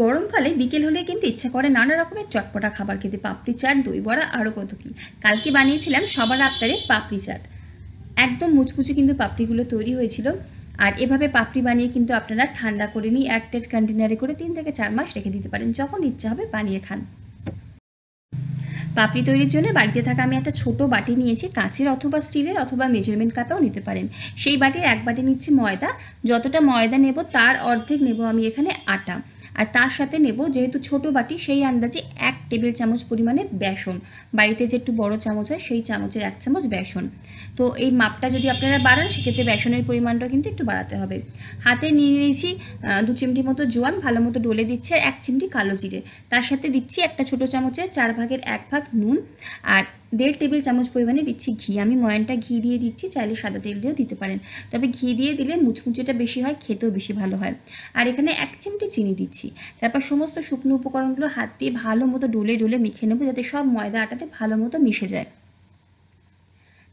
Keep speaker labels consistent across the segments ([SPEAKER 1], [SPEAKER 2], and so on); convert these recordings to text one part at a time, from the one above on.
[SPEAKER 1] গরমকালে বিকেল হলে কিন্তু ইচ্ছা করে নানা রকমের চটপটা খাবার খেতে, পাপড়ি চাট, দই বড়া, আরও কত কী। কালকে বানিয়েছিলাম সবার আবদারে পাপড়ি চাট। একদম মুচমুচে কিন্তু পাপড়িগুলো তৈরি হয়েছিল। আর এভাবে পাপড়ি বানিয়ে কিন্তু আপনারা ঠান্ডা করে নিয়ে এয়ারটাইট কন্টেনারে করে 3 থেকে 4 মাস রেখে দিতে পারেন, যখন ইচ্ছা হবে বানিয়ে খান। পাপড়ি তৈরির জন্য বাড়িতে থাকা আমি একটা ছোট বাটি নিয়েছি, কাঁচের অথবা স্টিলের অথবা মেজারমেন্ট কাপেও নিতে পারেন। সেই বাটির এক বাটি নিচ্ছি ময়দা। যতটা ময়দা নেব তার অর্ধেক নেব আমি এখানে আটা। আর তার সাথে নেব, যেহেতু ছোট বাটি, সেই আন্দাজে 1 টেবিল চামচ পরিমাণে বেসন। বাড়িতে যে একটু বড় চামচ হয় সেই চামচের 1 চামচ বেসন। তো এই মাপটা যদি আপনারা বাড়ান সেক্ষেত্রে বেসনের পরিমাণটা কিন্তু একটু বাড়াতে হবে। হাতে নিয়ে নিয়েছি 2 চিমটি মতো জোয়ান, ভালো মতো ডলে দিচ্ছি, আর 1 চিমটি কালো জিরে। তার সাথে দিচ্ছি একটা ছোট চামচের 4 ভাগের 1 ভাগ নুন, আর 1.5 টেবিল চামচ পরিমাণে দিচ্ছি ঘি। আমি ময়ানটা ঘি দিয়ে দিচ্ছি, চাইলে সাদা তেল দিয়েও দিতে পারেন, তবে ঘি দিয়ে দিলে মুচমুচেটা বেশি হয়, খেতেও বেশি ভালো হয়। আর এখানে 1 চিমটি চিনি দিচ্ছি। তারপর সমস্ত শুকনো উপকরণগুলো হাত দিয়ে ভালো মতো ডলে ডলে মেখে নেব, যাতে সব ময়দা আটাতে ভালো মতো মিশে যায়।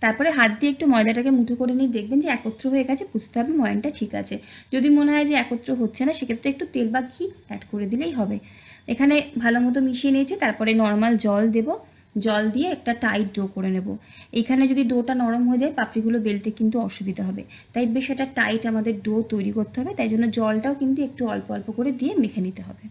[SPEAKER 1] তারপরে হাত দিয়ে একটু ময়দাটাকে মুঠো করে নিয়ে দেখবেন যে একত্র হয়ে গেছে, বুঝতে হবে ময়ানটা ঠিক আছে। যদি মনে হয় যে একত্র হচ্ছে না, সেক্ষেত্রে একটু তেল বা ঘি অ্যাড করে দিলেই হবে। এখানে ভালো মতো মিশিয়ে নিয়েছি। তারপরে নর্মাল জল দেব, জল দিয়ে একটা টাইট ডো করে নেব। এইখানে যদি ডোটা নরম হয়ে যায় পাপড়িগুলো বেলতে কিন্তু অসুবিধা হবে, তাই বেশ একটা টাইট আমাদের ডো তৈরি করতে হবে। তাই জন্য জলটাও কিন্তু একটু অল্প অল্প করে দিয়ে মেখে নিতে হবে।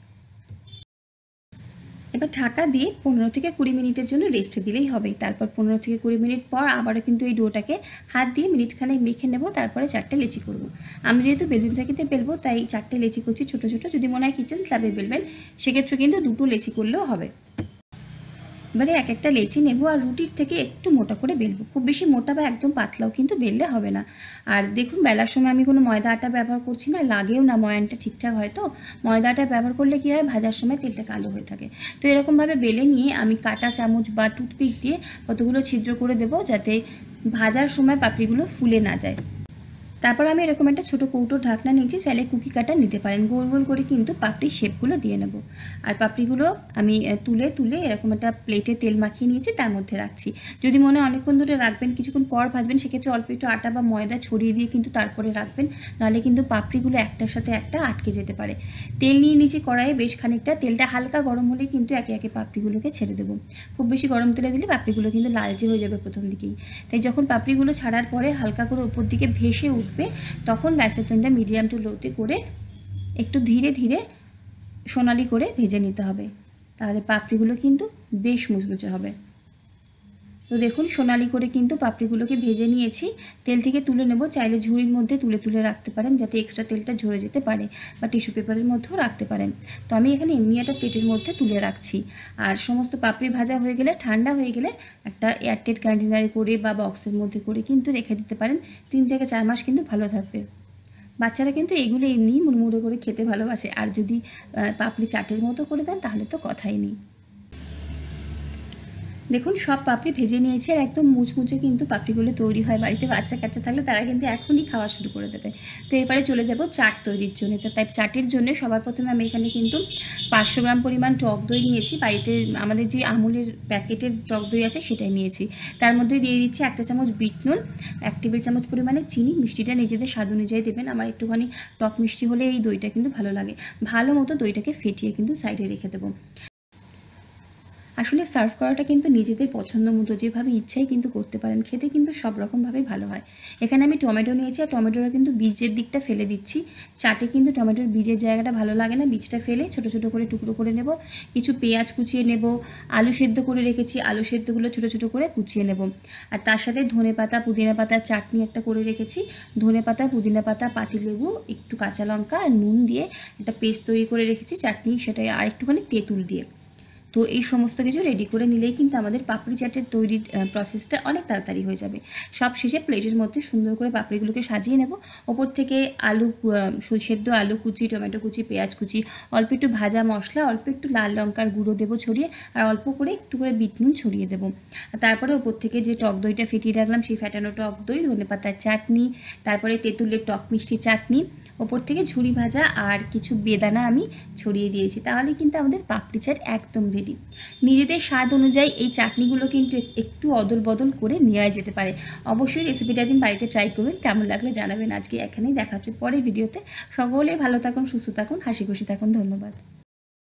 [SPEAKER 1] এবার ঢাকা দিয়ে 15 থেকে 20 মিনিটের জন্য রেস্ট দিলেই হবে। তারপর 15 থেকে 20 মিনিট পর আবারও কিন্তু এই ডোটাকে হাত দিয়ে মিনিটখানেক মেখে নেব। তারপরে 4টে লেচি করব। আমি যেহেতু বেলুন চাকিতে বেলবো তাই 4টে লেচি করছি ছোটো ছোটো। যদি মনে হয় কিচেন স্ল্যাবে বেলবেন সেক্ষেত্রে কিন্তু 2টো লেচি করলেও হবে। এবারে এক একটা লেচি নেব আর রুটির থেকে একটু মোটা করে বেলবো। খুব বেশি মোটা বা একদম পাতলাও কিন্তু বেললে হবে না। আর দেখুন বেলার সময় আমি কোনো ময়দা আটা ব্যবহার করছি না, লাগেও না, ময়ানটা ঠিকঠাক হয়। তো ময়দা আটা ব্যবহার করলে কী হয়, ভাজার সময় তেলটা কালো হয়ে থাকে। তো এরকমভাবে বেলে নিয়ে আমি কাঁটা চামচ বা টুথপিক দিয়ে কতগুলো ছিদ্র করে দেবো, যাতে ভাজার সময় পাপড়িগুলো ফুলে না যায়। তারপর আমি এরকম একটা ছোটো কৌটোর ঢাকনা নিয়েছি, চাইলে কুকি কাটার নিতে পারেন। গোল গোল করে কিন্তু পাপড়ির শেপগুলো দিয়ে নেব। আর পাপড়িগুলো আমি তুলে তুলে এরকম একটা প্লেটে তেল মাখিয়ে নিয়েছি, তার মধ্যে রাখছি। যদি মনে হয় অনেকক্ষণ ধরে রাখবেন, কিছুক্ষণ পর ভাজবেন, সেক্ষেত্রে অল্প একটু আটা বা ময়দা ছড়িয়ে দিয়ে কিন্তু তারপরে রাখবেন, নাহলে কিন্তু পাপড়িগুলো একটার সাথে একটা আটকে যেতে পারে। তেল নিয়ে নিচে কড়াইয়ে বেশ খানিকটা, তেলটা হালকা গরম হলেই কিন্তু একে একে পাপড়িগুলোকে ছেড়ে দেবো। খুব বেশি গরম তেলে দিলে পাপড়িগুলো কিন্তু লালচে হয়ে যাবে প্রথম দিকেই। তাই যখন পাপড়িগুলো ছাড়ার পরে হালকা করে উপর দিকে ভেসে উঠবে, তখন গ্যাসের ফ্লেমটা মিডিয়াম টু লোতে করে একটু ধীরে ধীরে সোনালি করে ভেজে নিতে হবে, তাহলে পাপড়িগুলো কিন্তু বেশ মুচমুচে হবে। তো দেখুন সোনালি করে কিন্তু পাপড়িগুলোকে ভেজে নিয়েছি। তেল থেকে তুলে নেব, চাইলে ঝুড়ির মধ্যে তুলে তুলে রাখতে পারেন, যাতে এক্সট্রা তেলটা ঝরে যেতে পারে, বা টিস্যু পেপারের মধ্যেও রাখতে পারেন। তো আমি এখানে এমনি একটা প্লেটের মধ্যে তুলে রাখছি। আর সমস্ত পাপড়ি ভাজা হয়ে গেলে, ঠান্ডা হয়ে গেলে একটা এয়ারটাইট কন্টেনারে করে বা বক্সের মধ্যে করে কিন্তু রেখে দিতে পারেন। 3 থেকে 4 মাস কিন্তু ভালো থাকবে। বাচ্চারা কিন্তু এগুলো এমনিই মুড়মুড়ে করে খেতে ভালোবাসে, আর যদি পাপড়ি চাটের মতো করে দেন তাহলে তো কথাই নেই। দেখুন সব পাপড়ি ভেজে নিয়েছি, আর একদম মুচমুচে কিন্তু পাপড়িগুলো তৈরি হয়। বাড়িতে বাচ্চা কাচ্চা থাকলে তারা কিন্তু এখনই খাওয়া শুরু করে দেবে। তো এবারে চলে যাব চাট তৈরির জন্য। তো তাই চাটের জন্য সবার প্রথমে আমি এখানে কিন্তু 500 গ্রাম পরিমাণ টক দই নিয়েছি। বাড়িতে আমাদের যে আমুলের প্যাকেটের টক দই আছে সেটাই নিয়েছি। তার মধ্যে দিয়ে দিচ্ছি 1 চা চামচ বিট নুন, 1 টেবিল চামচ পরিমাণে চিনি। মিষ্টিটা নিজেদের স্বাদ অনুযায়ী দেবেন, আমার একটুখানি টক মিষ্টি হলে এই দইটা কিন্তু ভালো লাগে। ভালো মতো দইটাকে ফেটিয়ে কিন্তু সাইডে রেখে দেবো। আসলে সার্ভ করাটা কিন্তু নিজেদের পছন্দ মতো যেভাবে ইচ্ছাই কিন্তু করতে পারেন, খেতে কিন্তু সব রকমভাবেই ভালো হয়। এখানে আমি টমেটো নিয়েছি, আর টমেটোটা কিন্তু বীজের দিকটা ফেলে দিচ্ছি। চাটে কিন্তু টমেটোর বীজের জায়গাটা ভালো লাগে না, বীজটা ফেলে ছোটো ছোটো করে টুকরো করে নেব। কিছু পেঁয়াজ কুচিয়ে নেব, আলু সেদ্ধ করে রেখেছি, আলু সেদ্ধগুলো ছোটো ছোটো করে কুচিয়ে নেব। আর তার সাথে ধনে পাতা পুদিনা পাতার চাটনি একটা করে রেখেছি। ধনে পাতা, পুদিনা পাতা, পাতিলেবু, একটু কাঁচা লঙ্কা আর নুন দিয়ে একটা পেস্ট তৈরি করে রেখেছি চাটনি, সেটাই আর একটুখানি তেঁতুল দিয়ে। তো এই সমস্ত কিছু রেডি করে নিলেই কিন্তু আমাদের পাপড়ি চাটের তৈরির প্রসেসটা অনেক তাড়াতাড়ি হয়ে যাবে। সব শেষে প্লেটের মধ্যে সুন্দর করে পাপড়িগুলোকে সাজিয়ে নেব। ওপর থেকে আলু সেদ্ধ আলু কুচি, টমেটো কুচি, পেঁয়াজ কুচি, অল্প একটু ভাজা মশলা, অল্প একটু লাল লঙ্কার গুঁড়ো দেবো ছড়িয়ে, আর অল্প করে একটু করে বিট নুন ছড়িয়ে দেবো। তারপরে ওপর থেকে যে টক দইটা ফেটিয়ে রাখলাম সেই ফেটানো টক দই, ধনেপাতার চাটনি, তারপরে তেঁতুলের টক মিষ্টি চাটনি, ওপর থেকে ঝুরি ভাজা আর কিছু বেদানা আমি ছড়িয়ে দিয়েছি। তাহলে কিন্তু আমাদের পাপড়ি চাট একদম রেডি। নিজেদের স্বাদ অনুযায়ী এই চাটনিগুলো কিন্তু একটু অদল বদল করে নেওয়া যেতে পারে। অবশ্যই রেসিপিটা দিন বাড়িতে ট্রাই করবেন, কেমন লাগলে জানাবেন। আজকে এখানেই দেখা হচ্ছে পরের ভিডিওতে। সকলেই ভালো থাকুন, সুস্থ থাকুন, হাসি খুশি থাকুন। ধন্যবাদ।